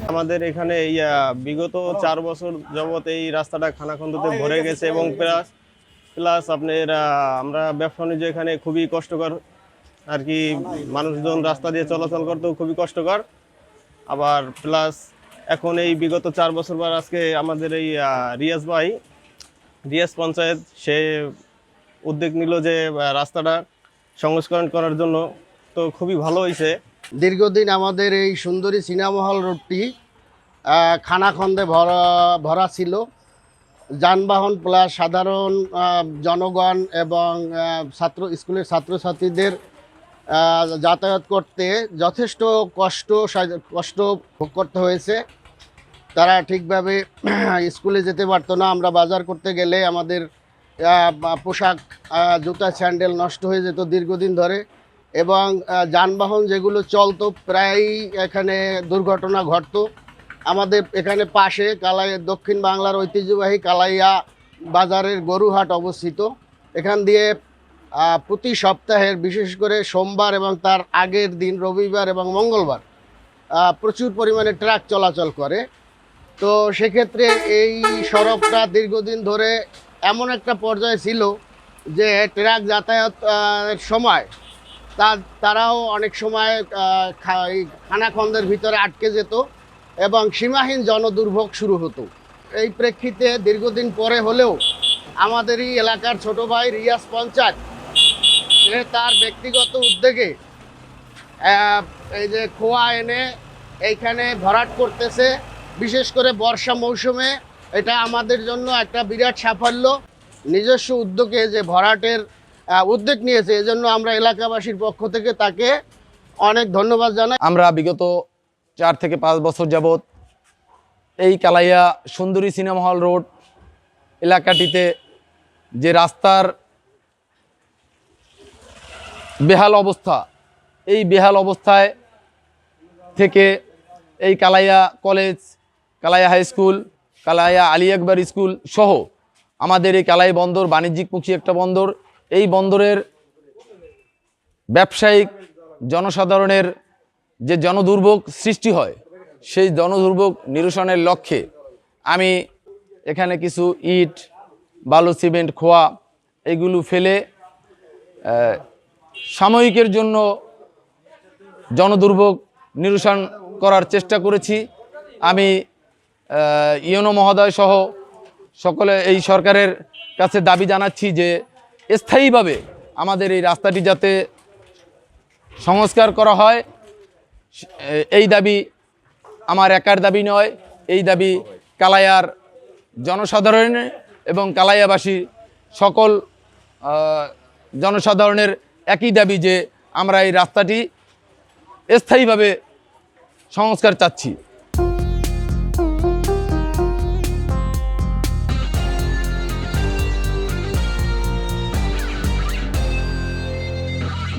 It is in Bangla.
আমাদের এখানে এই বিগত 4 বছর যাবত এই রাস্তাটা খানাখন্দতে ভরে গেছে এবং প্লাস প্লাস আপনার আমরা ব্যবসা বাণিজ্য এখানে খুবই কষ্টকর আর কি। মানুষজন রাস্তা দিয়ে চলাচল করতেও খুবই কষ্টকর। আবার প্লাস এখন এই বিগত 4 বছর পর আজকে আমাদের এই রিয়াজ পঞ্চায়েত সে উদ্যোগ নিল যে রাস্তাটা সংস্করণ করার জন্য, তো খুবই ভালো হয়েছে। দীর্ঘদিন আমাদের এই সুন্দরী সিনেমা হল রোডটি খানাখন্দে ভরা ছিল। যানবাহন প্লাস সাধারণ জনগণ এবং স্কুলের ছাত্রছাত্রীদের যাতায়াত করতে যথেষ্ট কষ্ট ভোগ করতে হয়েছে। তারা ঠিকভাবে স্কুলে যেতে পারতো না। আমরা বাজার করতে গেলে আমাদের পোশাক, জুতা, স্যান্ডেল নষ্ট হয়ে যেত দীর্ঘদিন ধরে, এবং যানবাহন যেগুলো চলতো প্রায়ই এখানে দুর্ঘটনা ঘটতো। আমাদের এখানে পাশে দক্ষিণ বাংলার ঐতিহ্যবাহী কালাইয়া বাজারের গরুহাট অবস্থিত। এখান দিয়ে প্রতি সপ্তাহের বিশেষ করে সোমবার এবং তার আগের দিন রবিবার এবং মঙ্গলবার প্রচুর পরিমাণে ট্রাক চলাচল করে। তো সেক্ষেত্রে এই সড়কটা দীর্ঘদিন ধরে এমন একটা পর্যায়ে ছিল যে ট্রাক যাতায়াতের সময় তারাও অনেক সময় খানাখন্দের ভিতরে আটকে যেত এবং সীমাহীন জনদুর্ভোগ শুরু হতো। এই প্রেক্ষিতে দীর্ঘদিন পরে হলেও আমাদেরই এলাকার ছোট ভাই রিয়াজ পঞ্চায়েত সে তার ব্যক্তিগত উদ্যোগে এই যে খোয়া এনে এইখানে ভরাট করতেছে। বিশেষ করে বর্ষা মৌসুমে এটা আমাদের জন্য একটা বিরাট সাফল্য। নিজস্ব উদ্যোগে যে ভরাটের উদ্যোগ নিয়েছে, এজন্য আমরা এলাকাবাসীর পক্ষ থেকে তাকে অনেক ধন্যবাদ জানাই। আমরা বিগত 4 থেকে 5 বছর যাবৎ এই কালাইয়া সুন্দরী সিনেমা হল রোড এলাকাটিতে যে রাস্তার বেহাল অবস্থা, এই বেহাল অবস্থায় থেকে এই Kalaiya college, Kalaiya high school, Kalaiya Ali Akbar school সহ আমাদের এই কালাই বন্দর বাণিজ্যিকমুখী একটা বন্দর। এই বন্দরের ব্যবসায়িক জনসাধারণের যে জনদুর্ভোগ সৃষ্টি হয়, সেই জনদুর্ভোগ নিরসনের লক্ষ্যে আমি এখানে কিছু ইট, বালু, সিমেন্ট, খোয়া এগুলো ফেলে সাময়িকের জন্য জনদুর্ভোগ নিরসন করার চেষ্টা করেছি। আমি ইউনো মহোদয় সহ সকলে এই সরকারের কাছে দাবি জানাচ্ছি যে স্থায়ীভাবে আমাদের এই রাস্তাটি যাতে সংস্কার করা হয়। এই দাবি আমার একার দাবি নয়, এই দাবি কালাইয়ার জনসাধারণ এবং কালাইয়াবাসী সকল জনসাধারণের একই দাবি যে আমরা এই রাস্তাটি স্থায়ীভাবে সংস্কার চাচ্ছি।